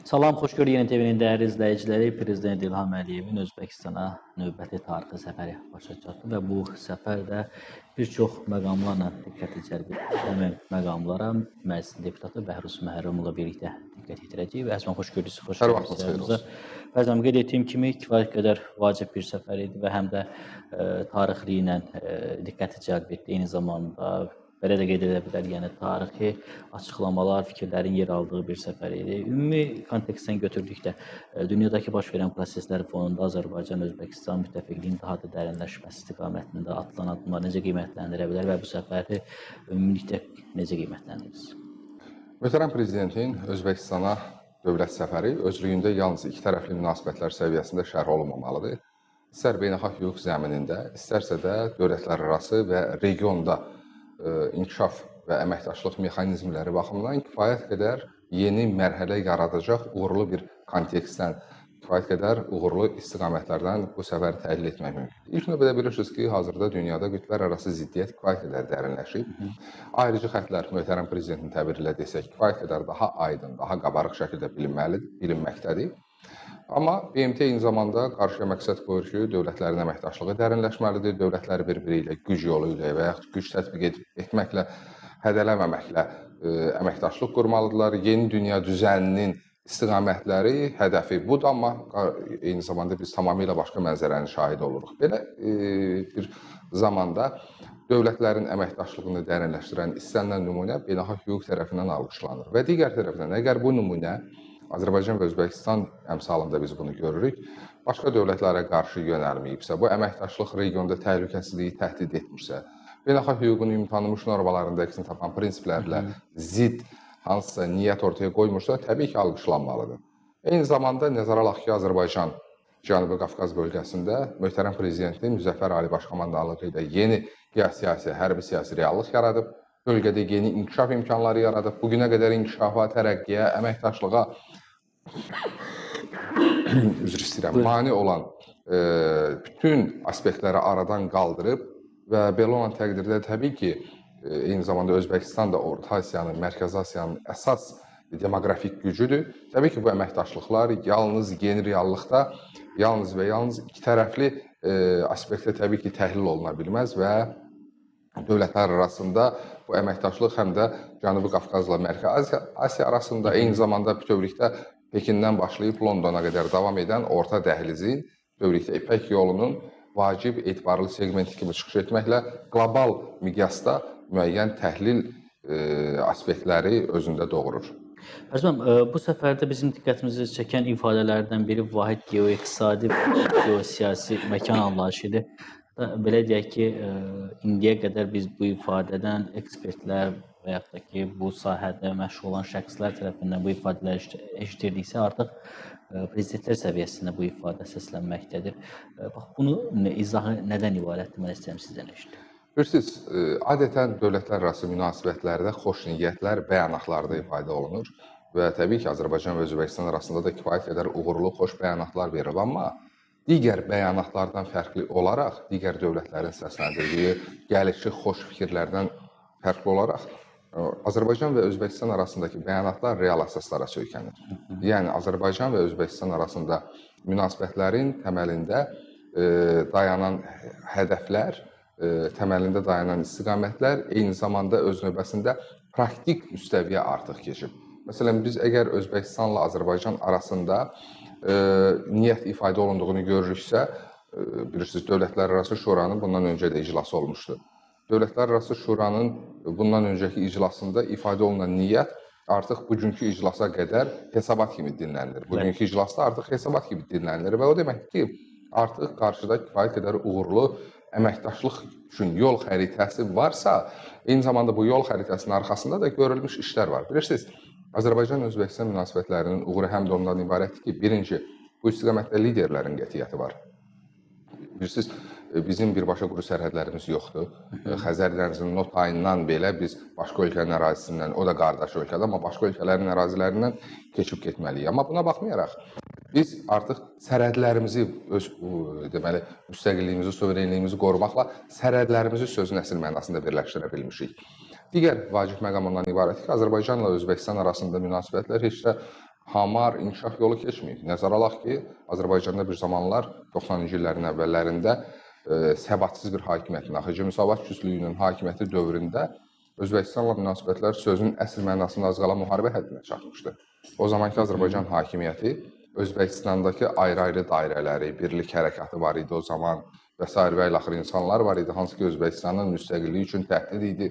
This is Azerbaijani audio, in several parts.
Salam, xoş gördük yeni TV'nin dəyərli izləyiciləri. Prezident İlham Əliyevin Özbəkistana növbəti tarixi səfəri başa çatdı və bu səfər də bir çox məqamlarla diqqəti cəlb etdi. Həmin məqamlara məclisin deputatı Bəhruz Məhərrəmovla birlikdə diqqət yetirəcəyik və Əsmən xoş gördük, xoş gəldiniz. Bəzən qeyd etdiyim kimi kifayət qədər vacib bir səfər idi və həm də tarixliyi ilə diqqəti cəlb etdi. Eyni zamanda belə də qeyd edə bilər, yəni tarixi açıqlamalar, fikirlərin yer aldığı bir səfər idi. Ümumi kontekstdən götürdükdə dünyadakı baş verən proseslər fonunda Azərbaycan-Özbəkistan müttəfiqliyin daha da dərinləşməsi istiqamətində atılan addımlar necə qiymətləndirə bilər və bu səfəri ümumilikdə necə qiymətləndirirsiniz? Möhtərəm Prezidentin Özbəkistana dövlət səfəri özlüyündə yalnız iki tərəfli münasibətlər səviyyəsində şərh olunmamalıdır. İstər beynəlxalq hüquq zəminində, istərsə də dövlətlərarası və regionda inkişaf və əməkdaşlıq mexanizmləri baxımından kifayət qədər yeni mərhələ yaradacaq uğurlu bir kontekstdən, kifayət qədər uğurlu istiqamətlərdən bu səfəri təhlil etmək mümkündür. İlk növbədə bilirsiniz ki, hazırda dünyada qütblər arası ziddiyyət kifayət qədər dərinləşib. Ayrıcı xəttlər, möhtərəm Prezidentin təbiri ilə desək, kifayət qədər daha aydın, daha qabarıq şəkildə bilinməkdədir. Amma BMT eyni zamanda qarşıya məqsəd qoyur ki, dövlətlərin əməkdaşlığı dərinləşməlidir, dövlətlər bir-biri ilə güc yolu ilə və yaxud güc tətbiq etməklə, hədələməməklə əməkdaşlıq qurmalıdırlar. Yeni dünya düzəninin istiqamətləri, hədəfi budur, amma eyni zamanda biz tamamilə başqa mənzərənin şahidi oluruq. Belə bir zamanda dövlətlərin əməkdaşlığını dərinləşdirən istənilən nümunə beynəlxalq hüquq tərəfindən alqışlanır və digər tərəfindən əgər bu nümunə Azərbaycan və Özbəkistan əmsalında biz bunu görürük, başqa dövlətlərə qarşı yönəlməyibsə, bu əməkdaşlıq regionda təhlükəsizliyi təhdid etmirsə, beynəlxalq hüququn tanınmış normalarında əksini tapan prinsiplərlə zidd hansısa niyyət ortaya qoymursa, təbii ki, alqışlanmalıdır. Eyni zamanda nəzərə alaq ki, Azərbaycan Cənubi Qafqaz bölgəsində möhtərəm Prezidentin Müzəffər Ali Başkomandanlığı ilə yeni geosiyasi, hərbi siyasi reallıq yaradıb, bölgədə yeni inkişaf imkanları yaradıb, bugünə qədər inkişafa, tərəqqiyə, əməkdaşlığa mane olan bütün aspektləri aradan qaldırıb və belə olan təqdirdə təbii ki, eyni zamanda Özbəkistan da Orta Asiyanın, Mərkəzi Asiyanın əsas demoqrafik gücüdür. Təbii ki, bu əməkdaşlıqlar yalnız yeni reallıqda, yalnız və yalnız iki tərəfli aspektdə təbii ki, təhlil oluna bilməz və dövlətlər arasında bu əməkdaşlıq həm də Cənubi Qafqazla Mərkəzi Asiya arasında, eyni zamanda bütövlükdə Pekindən başlayıb Londona qədər davam edən orta dəhlizin, bütövlükdə İpək yolunun vacib, etibarlı segmenti kimi çıxış etməklə qlobal miqyasda müəyyən təhlil aspektləri özündə doğurur. Əzməm, bu səfərdə bizim diqqətimizi çəkən ifadələrdən biri vahid geoiqtisadi, geosiyasi məkan anlayışıdır. Belə deyək ki, indiyə qədər biz bu ifadədən ekspertlər və yaxud da ki, bu sahədə məşğul olan şəxslər tərəfindən bu ifadələri eşitirdiksə, artıq prezidentlər səviyyəsində bu ifadə səslənməkdədir. Bax, bunu izahı nədən ibarətdir, mən istəyirəm sizdən eşitdim. Bilirsiniz, adətən dövlətlər arası münasibətlərdə xoş niyyətlər bəyanatlarda ifadə olunur və təbii ki, Azərbaycan və Özbəkistan arasında da kifayət qədər uğurlu, xoş bəyanatlar verilib, amma digər bəyanatlardan fərqli olaraq, digər dövlətlərin səsləndirdiyi gəlişi xoş fikirlərdən fərqli olaraq, Azərbaycan və Özbəkistan arasındakı bəyanatlar real əsaslara söykənir. Yəni, Azərbaycan və Özbəkistan arasında münasibətlərin təməlində dayanan hədəflər, təməlində dayanan istiqamətlər eyni zamanda öz növbəsində praktik müstəviyə artıq keçib. Məsələn, biz əgər Özbəkistanla Azərbaycan arasında niyyət ifadə olunduğunu görürüksə, bilirsiniz, Dövlətlərarası Şuranın bundan öncə də iclası olmuşdu. Dövlətlərarası Şuranın bundan öncəki iclasında ifadə olunan niyyət artıq bugünkü iclasa qədər hesabat kimi dinlənilir. Bugünkü iclasda artıq hesabat kimi dinlənilir və o deməkdir ki, artıq qarşıda kifayət qədər uğurlu əməkdaşlıq üçün yol xəritəsi varsa, eyni zamanda bu yol xəritəsinin arxasında da görülmüş işlər var. Bilirsiniz, Azərbaycan-Özbəkistan münasibətlərinin uğuru həm də ondan ibarətdir ki, birinci, bu istiqamətdə liderlərin qətiyyəti var. Bilirsiniz, bizim birbaşa quru sərhədlərimiz yoxdur. Xəzər dənizinin o tayından belə biz başqa ölkənin ərazisindən, o da qardaş ölkədə, amma başqa ölkələrin ərazilərindən keçib getməliyik. Amma buna baxmayaraq, biz artıq sərhədlərimizi, deməli, müstəqilliyimizi, suverenliyimizi qorumaqla sərhədlərimizi sözün əsl mənasında birləşdirə bilmişik. Digər vacib məqam ondan ibarətdir ki, Azərbaycanla Özbəkistan arasında münasibətlər heç də hamar inkişaf yolu keçməyib. Nəzərə alaq ki, Azərbaycanda bir zamanlar 90-cı illərin əvvəllərində səbatsız bir hakimiyyətin, AXC Müsavat Kütlüyünün hakimiyyəti dövründə Özbəkistanla münasibətlər sözün əsl mənasında az qala müharibə həddinə çatmışdı. O zamanki Azərbaycan hakimiyyəti Özbəkistandakı ayrı-ayrı dairələri, birlik hərəkatı var idi o zaman və s. və ilaxır insanlar var idi, hansı ki Özbəkistanın müstəqilliyi üçün təhdid idi.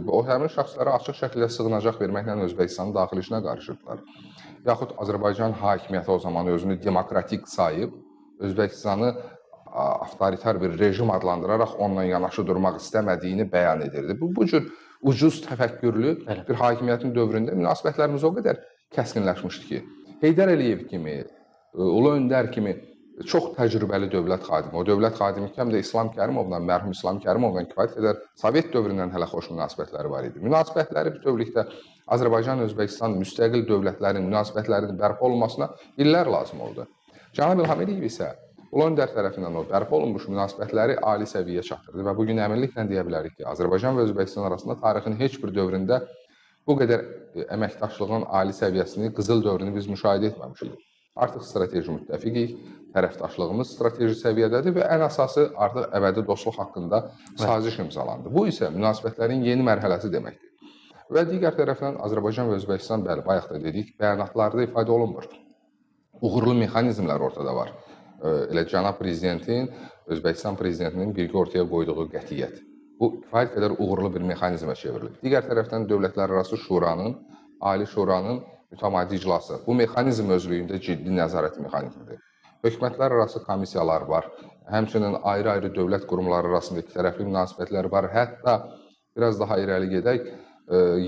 O həmin şəxslərə açıq şəkildə sığınacaq verməklə Özbəkistanın daxili işinə qarışırdılar. Yaxud Azərbaycan hakimiyyəti o zaman özünü demokratik sayıb, Özbəkistanı avtoritar bir rejim adlandıraraq onunla yanaşı durmaq istəmədiyini bəyan edirdi. Bu cür ucuz təfəkkürlü bir hakimiyyətin dövründə münasibətlərimiz o qədər kəskinləşmişdi ki, Heydər Əliyev kimi, Ulu Öndər kimi çox təcrübəli dövlət xadimi, o dövlət xadimi həm də İslam Kərimovla, mərhum İslam Kərimovla kifayət qədər Sovet dövründən hələ xoş münasibətləri var idi. Münasibətləri bütövlükdə Azərbaycan-Özbəkistan müstəqil dövlətlərin münasibətlərinin bərpa olunmasına illər lazım oldu. Cənab İlham Əliyev isə Ulu Öndər tərəfindən o bərpa olunmuş münasibətləri ali səviyyəyə çatdırdı və bugün əminliklə deyə bilərik ki, Azərbaycan və Özbəkistan arasında tarixin heç bir dövründə bu qədər əməkdaşlığın ali səviyyəsini, qızıl dövrünü biz müşahidə etməmişik. Artıq strateji müttəfiqik, tərəfdaşlığımız strateji səviyyədədir və ən əsası artıq əbədi dostluq haqqında saziş imzalandı. Bu isə münasibətlərin yeni mərhələsi deməkdir. Və digər tərəfdən Azərbaycan və Özbəkistan, bəli, bayaq da dedik, bəyanatlarda ifadə olunmur. Uğurlu mexanizmlər ortada var. Elə cənab prezidentin, Özbəkistan prezidentinin birgə ortaya qoyduğu qətiyyət. Bu kifayət qədər uğurlu bir mexanizmə çevrilib. Digər tərəfdən Dövlətlərarası Şuranın, Ali Şuranın mütəmadi iclası. Bu mexanizm özlüyündə ciddi nəzarət mexanizmidir. Hökumətlər arası komissiyalar var. Həmçinin ayrı-ayrı dövlət qurumları arasında ikitərəfli münasibətlər var. Hətta biraz daha irəli gedək,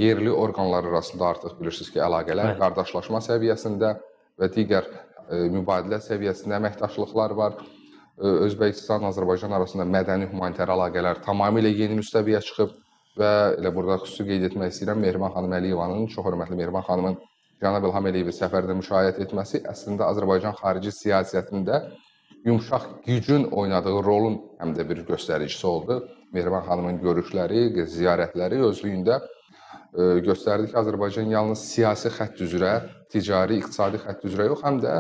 yerli orqanlar arasında artıq bilirsiniz ki, əlaqələr qardaşlaşma səviyyəsində və digər mübadilə səviyyəsində əməkdaşlıqlar var. Özbəkistan, Azərbaycan arasında mədəni humanitar əlaqələr tamamilə yeni müstəviyə çıxıb və elə burada xüsusi qeyd etmək istəyirəm, Mehriban xanım Əliyevanın, çox hörmətli Mehriban xanımın cənab İlham Əliyevi səfərdə müşahidə etməsi əslində Azərbaycan xarici siyasətində yumşaq gücün oynadığı rolun həm də bir göstəricisi oldu. Mehriban xanımın görüşləri, ziyarətləri özlüyündə göstərdi ki, Azərbaycan yalnız siyasi xətt üzrə, ticari, iqtisadi xətt üzrə yox, həm də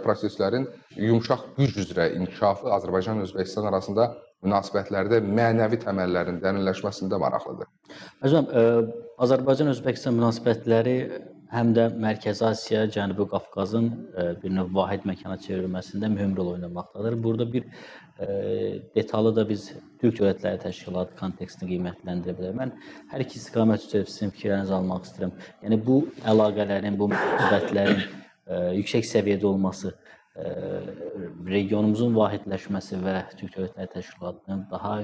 proseslərin yumşaq güc üzrə inkişafı Azərbaycan-Özbəkistan arasında münasibətlərdə mənəvi təməllərin dərinləşməsində maraqlıdır. Hocam, Azərbaycan-Özbəkistan münasibətləri həm də Mərkəzi Asiya, Cənubi Qafqazın bir növ vahid məkana çevrilməsində mühüm rol oynamaqdadır. Burada bir detalı da biz Türk Dövlətləri Təşkilatı kontekstini qiymətləndirə bilərik. Mən hər iki istiqamət üzrə sizin fikirlərinizi almaq istəyirəm. Yəni bu əlaqələrin, bu münasibətlərin yüksək səviyyədə olması, regionumuzun vahidləşməsi və Türk Dövlətləri Təşkilatının daha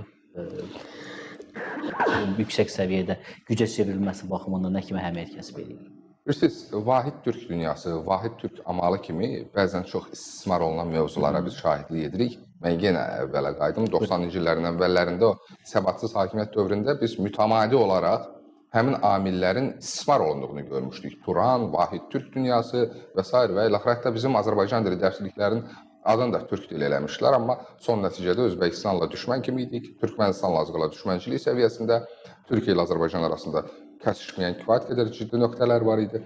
yüksək səviyyədə gücə çevrilməsi baxımından nə kimi əhəmiyyət kəsb edir? Bilirsiniz, vahid Türk dünyası, vahid Türk amalı kimi bəzən çox istismar olunan mövzulara biz şahidlik edirik. Mən yenə əvvələ qayıdım, 90-cı illərin əvvəllərində o səbatsız hakimiyyət dövründə biz mütəmadi olaraq həmin amillərin istismar olunduğunu görmüşdük. Turan, vahid Türk dünyası və s. və ilaxır. Hətta bizim Azərbaycan dili dərsliklərin adını da Türk dili eləmişdilər, amma son nəticədə Özbəkistanla düşmən kimi idik. Türkmənistanla az qala düşmənçilik səviyyəsində, Türkiyə ilə Azərbaycan arasında kəsişməyən kifayət qədər ciddi nöqtələr var idi.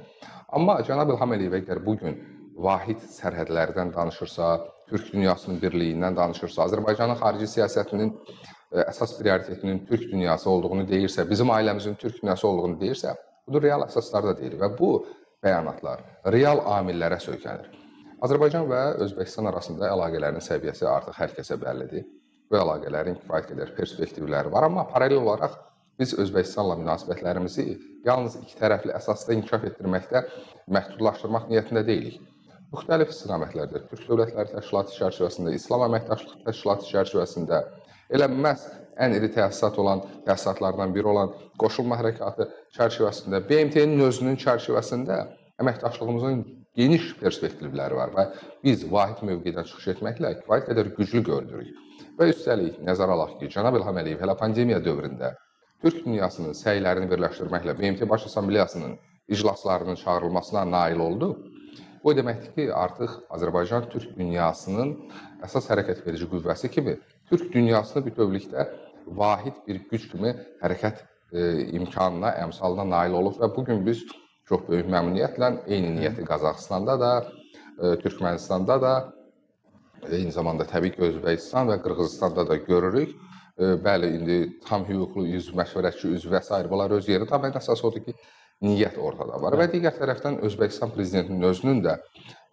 Amma cənab İlham Əliyev əgər bugün vahid sərhədlərdən danışırsa, Türk dünyasının birliyindən danışırsa, Azərbaycanın xarici siyasətinin əsas prioritetinin Türk dünyası olduğunu deyirsə, bizim ailəmizin Türk dünyası olduğunu deyirsə, bu real əsaslarda deyil və bu bəyanatlar real amillərə söykənir. Azərbaycan və Özbəkistan arasında əlaqələrin səviyyəsi artıq hər kəsə bəllidir. Bu əlaqələrin kifayət qədər perspektivləri var, amma paralel olaraq biz Özbəkistanla münasibətlərimizi yalnız iki tərəfli əsasda inkişaf etdirməkdə məhdudlaşdırmaq niyyətində deyilik. Müxtəlif istiqamətlərdə Türk Dövlətləri Təşkilatı çərçivəsində, İslam Əməkdaşlıq Təşkilatı çərçivəsində, elə məhz ən iri təsisat olan təsisatlardan biri olan qoşulma hərəkatı çərçivəsində, BMT-nin özünün çərçivəsində əməkdaşlığımızın geniş perspektivləri var və biz vahid mövqedən çıxış etməklə kifayət qədər güclü görünürük. Və üstəlik, nəzərə alaq ki, cənab İlham Əliyev hələ pandemiya dövründə Türk dünyasının səylərini birləşdirməklə BMT Baş Assambleyasının iclaslarının çağırılmasına nail oldu. Bu deməkdir ki, artıq Azərbaycan Türk dünyasının əsas hərəkət verici qüvvəsi kimi Türk dünyasını bütövlükdə vahid bir güc kimi hərəkət imkanına, əmsalına nail olub və bugün biz çox böyük məmnuniyyətlə eyni niyyəti Qazaxıstanda da, Türkmənistanda da, eyni zamanda təbii ki, Özbəkistan və Qırğızstanda da görürük. Bəli, indi tam hüquqlu üzv, məşvərətçi üzv və s. bunlar öz yerində, amma əsas odur ki, niyyət ortada var. Və digər tərəfdən Özbəkistan prezidentinin özünün də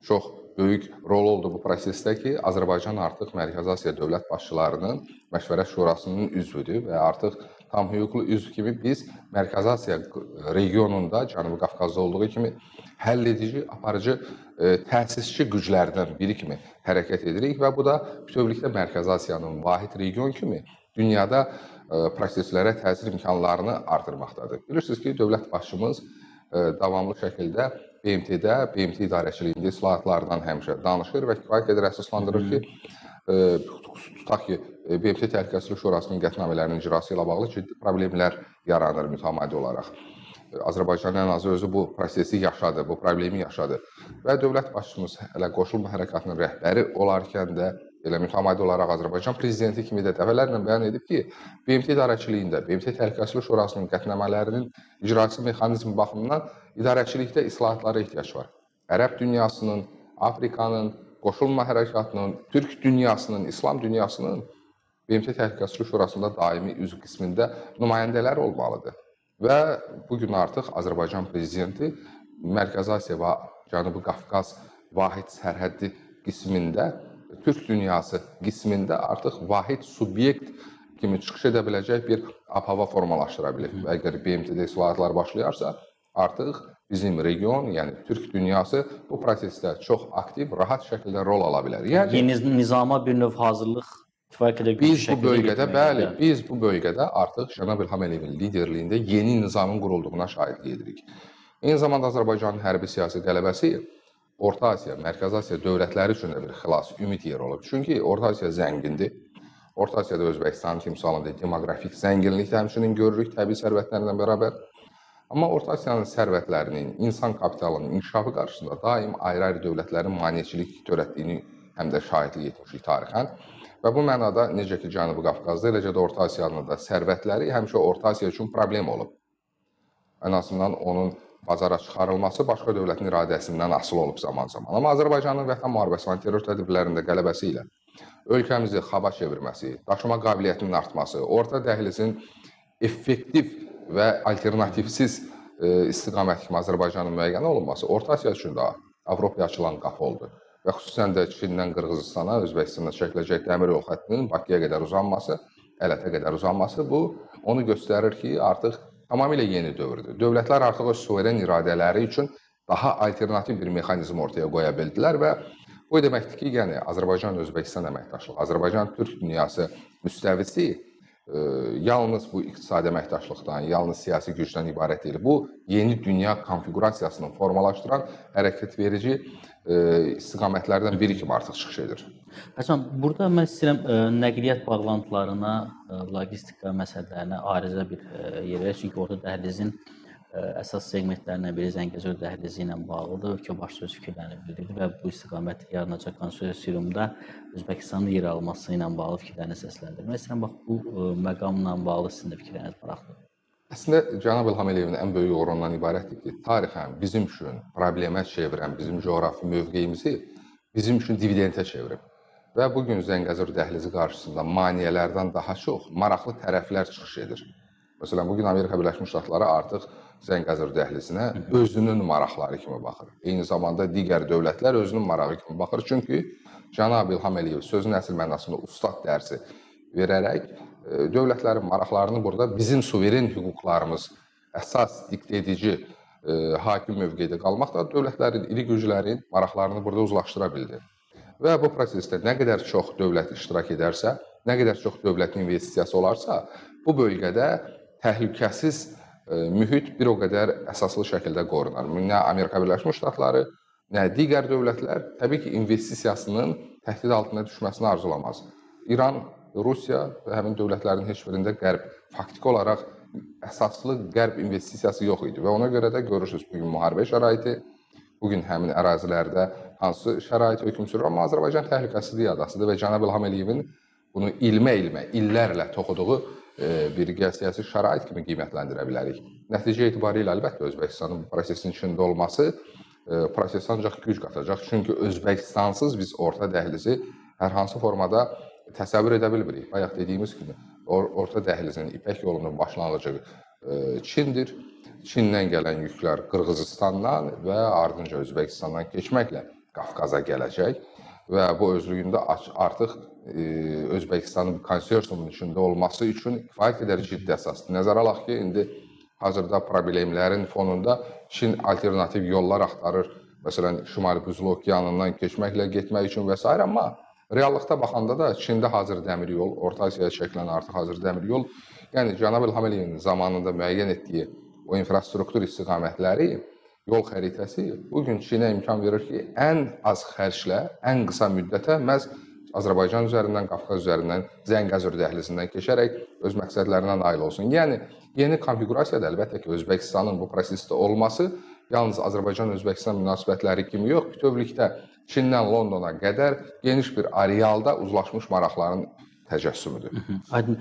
çox böyük rol oldu bu prosesdə ki, Azərbaycan artıq Mərkəzi Asiya dövlət başçılarının Məşvərət Şurasının üzvüdür və artıq tam hüquqlu üzv kimi biz Mərkəzi Asiya regionunda, Cənubi Qafqazda olduğu kimi həll edici, aparıcı, təsisçi güclərdən biri kimi hərəkət edirik və bu da bütövlükdə Mərkəzi Asiyanın vahid region kimi dünyada proseslərə təsir imkanlarını artırmaqdadır. Bilirsiniz ki, dövlət başçımız davamlı şəkildə BMT-də, BMT idarəçiliyində islahatlardan həmişə danışır və kifayət qədər əsaslandırır ki, tutaq ki, BMT Təhlükəsizlik Şurasının qətnamələrinin icrası ilə bağlı ciddi problemlər yaranır mütəmadi olaraq. Azərbaycan ən azı özü bu prosesi yaşadı, bu problemi yaşadı və dövlət başçımız hələ qoşulma hərəkatının rəhbəri olarkən də elə mütəmadi olaraq Azərbaycan prezidenti kimi də dəfələrlə bəyan edib ki, BMT idarəçiliyində, BMT Təhlükəsizlik Şurasının qətnamələrinin icrası mexanizmi baxımından idarəçilikdə islahatlara ehtiyac var. Ərəb dünyasının, Afrikanın, qoşulma hərəkatının, Türk dünyasının, İslam dünyasının BMT Təhlükəsizlik Şurasında daimi üzv qismində nümayəndələr olmalıdır. Və bugün artıq Azərbaycan prezidenti Mərkəzi Asiya və Cənubi Qafqaz vahid sərhəddi qismində, Türk dünyası qismində artıq vahid subyekt kimi çıxış edə biləcək bir ab-hava formalaşdıra bilir. Və əgər BMT-də islahatlar başlayarsa, artıq bizim region, yəni Türk dünyası bu prosesdə çox aktiv, rahat şəkildə rol ala bilər. Yəni yeni nizama bir növ hazırlıq kifayət qədər biz bu bölgədə, bəli, biz bu bölgədə artıq Cənab İlham Əliyevin liderliyində yeni nizamın qurulduğuna şahidlik edirik. Eyni zamanda Azərbaycanın hərbi siyasi qələbəsi Orta Asiya, Mərkəzi Asiya dövlətləri üçün də bir xilas, ümid yeri olub. Çünki Orta Asiya zəngindir. Orta Asiyada Özbəkistanın timsalında demoqrafik zənginlik də həmçinin görürük təbii sərvətlərlə bərabər. Amma Orta Asiyanın sərvətlərinin, insan kapitalının inkişafı qarşısında daim ayrı-ayrı dövlətlərin maneçilik törətdiyini həm də şahidlik etmişik tarixən. Və bu mənada necə ki, Cənubi Qafqazda, eləcə də Orta Asiyanın da sərvətləri həmişə Orta Asiya üçün problem olub. Ən azından onun bazara çıxarılması başqa dövlətin iradəsindən asılı olub zaman-zaman. Amma Azərbaycanın Vətən müharibəsi və terror tədbirlərində qələbəsi ilə ölkəmizi xaba çevirməsi, daşıma qabiliyyətinin artması, orta dəhlizin effektiv və alternativsiz istiqamət kimi Azərbaycanın müəyyən olunması Orta Asiya üçün də Avropaya açılan qapı oldu. Və xüsusən də Çindən Qırğızistana, Özbəkistana çəkiləcək dəmir yol xəttinin Bakıya qədər uzanması, Ələtə qədər uzanması bu onu göstərir ki, artıq tamamilə yeni dövrdür. Dövlətlər artıq öz suveren iradələri üçün daha alternativ bir mexanizm ortaya qoya bildilər və bu deməkdir ki, yəni Azərbaycan-Özbəkistan əməkdaşlığı, Azərbaycan-Türk dünyası müstəvisi yalnız bu iqtisadi əməkdaşlıqdan, yalnız siyasi gücdən ibarət deyil. Bu, yeni dünya konfigurasiyasını formalaşdıran hərəkət verici istiqamətlərdən biri kimi artıq çıxış edir. Həsən, burada mən istəyirəm nəqliyyat bağlantılarına, logistika məsələlərinə ayrıca bir yer verir. Çünki orta dəhlizin əsas segmentlərindən biri Zəngəzur dəhlizi ilə bağlıdır. Ölkə başçısı öz fikirlərini bildirdi və bu istiqamət yaranacaq konsorsiumda Özbəkistanın yer alması ilə bağlı fikirlərini səsləndirdi. Mən istəyirəm, bax, bu məqamla bağlı sizin də fikirləriniz maraqlıdır. Əslində, Cənab İlham Əliyevin ən böyük uğurundan ibarətdir ki, tarixən bizim üçün problemə çevirən bizim coğrafi mövqeyimizi bizim üçün dividentə çevirib. Və bugün Zəngəzur dəhlizi qarşısında maneələrdən daha çox maraqlı tərəflər çıxış edir. Məsələn, bugün Amerika Birləşmiş Ştatları artıq Zəngəzur dəhlizinə özünün maraqları kimi baxır. Eyni zamanda digər dövlətlər özünün marağı kimi baxır. Çünki Cənab İlham Əliyev sözün əsl mənasında ustad dərsi verərək dövlətlərin maraqlarını burada bizim suveren hüquqlarımız əsas diktə edici hakim mövqedə qalmaqda dövlətlərin, iri güclərin maraqlarını burada uzlaşdıra bildi. Və bu prosesdə nə qədər çox dövlət iştirak edərsə, nə qədər çox dövlət investisiyası olarsa, bu bölgədə təhlükəsiz mühit bir o qədər əsaslı şəkildə qorunar. Nə Amerika Birləşmiş Ştatları, nə digər dövlətlər təbii ki, investisiyasının təhdid altına düşməsini arzulamaz. İran, Rusiya və həmin dövlətlərin heç birində qərb faktiki olaraq əsaslı qərb investisiyası yox idi və ona görə də görürsünüz bugün müharibə şəraiti, bugün həmin ərazilərdə hansı şərait hökm sürür, amma Azərbaycan təhlükəsizlik adasıdır və Cənab İlham Əliyevin bunu ilmə-ilmə, illərlə toxuduğu bir geosiyasi şərait kimi qiymətləndirə bilərik. Nəticə etibarilə əlbəttə Özbəkistanın bu prosesin içində olması prosesə ancaq güc qatacaq. Çünki Özbəkistansız biz orta dəhlizi hər hansı formada təsəvvür edə bilmirik. Bayaq dediyimiz kimi, orta dəhlizin İpək yolunun başlanğıcı Çindir. Çindən gələn yüklər Qırğızıstandan və ardınca Özbəkistandan keçməklə Qafqaza gələcək və bu özlüyündə artıq Özbəkistanın konsorsiumun içində olması üçün kifayət qədər ciddi əsasdır. Nəzərə alaq ki, indi hazırda problemlərin fonunda Çin alternativ yollar axtarır. Məsələn, Şimali Buzlu Okeanından keçməklə getmək üçün və s. Amma reallıqda baxanda da Çində hazır dəmir yol, Orta Asiyaya çəkilən artıq hazır dəmir yol, yəni Cənab İlham Əliyevin zamanında müəyyən etdiyi o infrastruktur istiqamətləri, yol xəritəsi bugün Çinə imkan verir ki, ən az xərclə, ən qısa müddətə məhz Azərbaycan üzərindən, Qafqaz üzərindən, Zəngəzur dəhlizindən keçərək öz məqsədlərinə nail olsun. Yəni, yeni konfigurasiyada əlbəttə ki, Özbəkistanın bu prosesdə olması yalnız Azərbaycan-Özbəkistan münasibətləri kimi yox, bütövlükdə Çindən Londona qədər geniş bir arealda uzlaşmış maraqların təcəssümüdür. Aydın.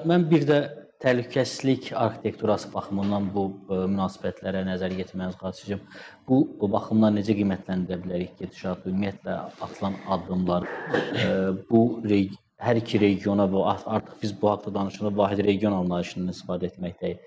Mən bir də təhlükəsizlik arxitekturası baxımından bu münasibətlərə nəzər yetirmənizi xahiş edirəm. Bu baxımdan necə qiymətləndirə bilərik gedişatı, ümumiyyətlə atılan addımlar, hər iki regiona artıq biz bu haqda danışanda vahid region anlayışından istifadə etməkdəyik.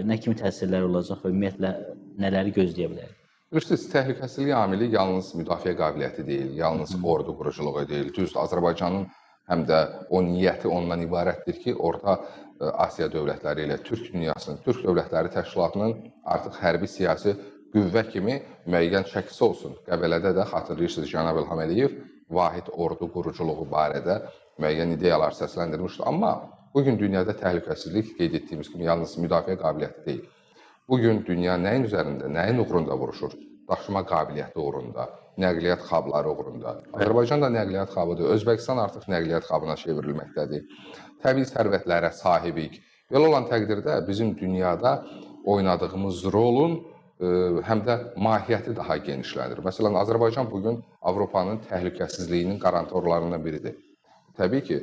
Nə kimi təsirlər olacaq və ümumiyyətlə nələri gözləyə bilərik? Bilirsiniz, təhlükəsizlik amili yalnız müdafiə qabiliyyəti deyil, yalnız ordu quruculuğu deyil. Düzdür, Azərbaycanın həm də o niyyəti ondan ibarətdir ki, Orta Asiya dövlətləri ilə Türk dünyasının, Türk dövlətləri təşkilatının artıq hərbi siyasi qüvvə kimi müəyyən çəkisi olsun. Qəbələdə də xatırlayırsınız, Cənab İlham Əliyev vahid ordu quruculuğu barədə müəyyən ideyalar səsləndirmişdi. Amma bugün dünyada təhlükəsizlik qeyd etdiyimiz kimi yalnız müdafiə qabiliyyəti deyil. Bugün dünya nəyin üzərində, nəyin uğrunda vuruşur? Daşıma qabiliyyəti uğrunda, nəqliyyat xabları uğrunda. Azərbaycan da nəqliyyat xabıdır, Özbəkistan artıq nəqliyyat xabına çevrilməkdədir. Təbii sərvətlərə sahibik. Belə olan təqdirdə bizim dünyada oynadığımız rolun həm də mahiyyəti daha genişlənir. Məsələn, Azərbaycan bugün Avropanın təhlükəsizliyinin qarantorlarından biridir. Təbii ki,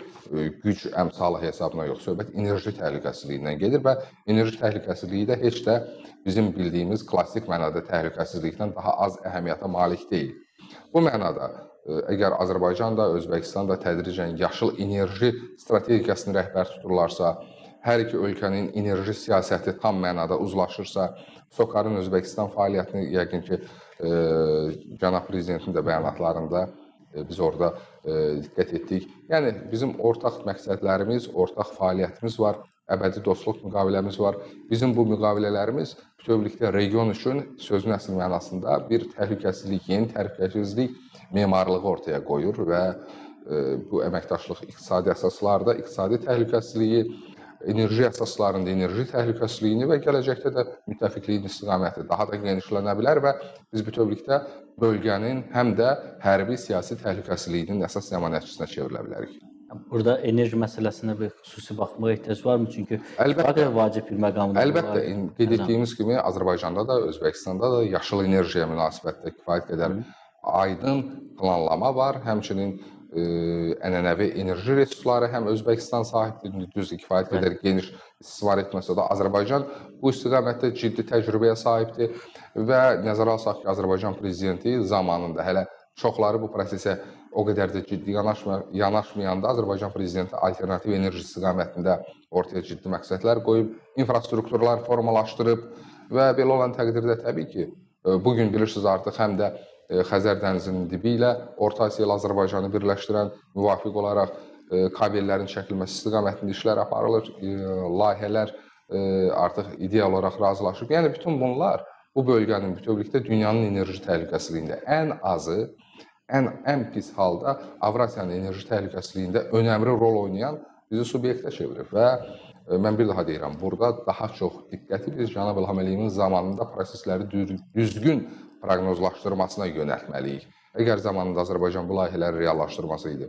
güc əmsalı hesabına yox, söhbət enerji təhlükəsizliyindən gedir və enerji təhlükəsizliyi də heç də bizim bildiyimiz klassik mənada təhlükəsizlikdən daha az əhəmiyyətə malik deyil. Bu mənada əgər Azərbaycan da, Özbəkistan da tədricən yaşıl enerji strategiyasını rəhbər tuturlarsa, hər iki ölkənin enerji siyasəti tam mənada uzlaşırsa, SOCAR-ın Özbəkistan fəaliyyətini yəqin ki, Cənab Prezidentin də bəyanatlarında biz orada diqqət etdik. Yəni, bizim ortaq məqsədlərimiz, ortaq fəaliyyətimiz var, əbədi dostluq müqaviləmiz var. Bizim bu müqavilələrimiz bütövlükdə region üçün sözün əsl mənasında bir təhlükəsizlik, yeni təhlükəsizlik memarlığı ortaya qoyur və bu əməkdaşlıq iqtisadi əsaslarda iqtisadi təhlükəsizliyi, enerji əsaslarında enerji təhlükəsizliyini və gələcəkdə də müttəfiqliyin istiqaməti daha da genişlənə bilər və biz bütövlükdə bölgənin həm də hərbi siyasi təhlükəsizliyinin əsas zəmanətçisinə çevrilə bilərik. Burada enerji məsələsinə bir xüsusi baxmağa ehtiyac varmı? Çünki əlbəttə vacib bir məqamdır. Əlbəttə, qeyd etdiyimiz kimi Azərbaycanda da, Özbəkistanda da yaşıl enerjiyə münasibətdə kifayət qədər aydın planlama var. Həmçinin ənənəvi enerji resursları həm Özbəkistan sahibdir, düzdür, kifayət qədər geniş istismar etməsə də Azərbaycan bu istiqamətdə ciddi təcrübəyə sahibdir və nəzərə alsaq ki, Azərbaycan prezidenti zamanında hələ çoxları bu prosesə o qədər də ciddi yanaşmayanda Azərbaycan prezidenti alternativ enerji istiqamətində ortaya ciddi məqsədlər qoyub, infrastrukturlar formalaşdırıb və belə olan təqdirdə təbii ki, bugün bilirsiniz artıq həm də Xəzər dənizinin dibi ilə Orta Asiya ilə Azərbaycanı birləşdirən müvafiq olaraq kabellərin çəkilməsi istiqamətində işlər aparılır, layihələr artıq ideal olaraq razılaşıb. Yəni, bütün bunlar bu bölgənin bütövlükdə dünyanın enerji təhlükəsizliyində ən azı, ən pis halda Avrasiyanın enerji təhlükəsizliyində önəmli rol oynayan bizi subyektə çevirir və mən bir daha deyirəm, burada daha çox diqqəti biz Cənab İlham Əliyevin zamanında prosesləri düzgün proqnozlaşdırmasına yönəltməliyik. Əgər zamanında Azərbaycan bu layihələri reallaşdırmasaydı,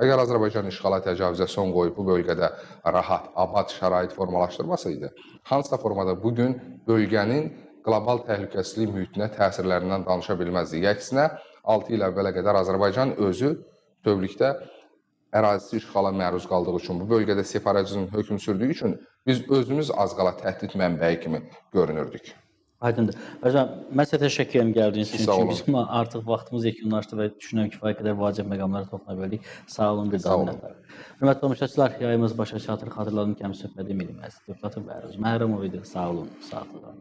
əgər Azərbaycan işğala təcavüzə son qoyub bu bölgədə rahat, abad şərait formalaşdırmasaydı, hansısa formada bugün bölgənin qlobal təhlükəsizlik mühitinə təsirlərindən danışa bilməzdik. Əksinə, 6 il əvvələ qədər Azərbaycan özü bütövlükdə ərazisi işğala məruz qaldığı üçün, bu bölgədə separatizm hökm sürdüyü üçün biz özümüz az qala təhdid mənbəyi kimi görünürdük. Aydındır. Hocam, mən sizə təşəkkür edirəm gəldiyiniz üçün. Sağ olun. Çünki bizim artıq vaxtımız yekunlaşdı və düşünürəm ki, kifayət qədər vacib məqamlara toxuna bildik. Sağ olun, bir Sağ daha olun. minnətdarım. Hörmətli tamaşaçılar, yayımız başa çatır. Xatırladım ki, həmin söhbəti Milli Deputatı Bəhruz Məhrəmov idi. Sağ olun, sağ olun.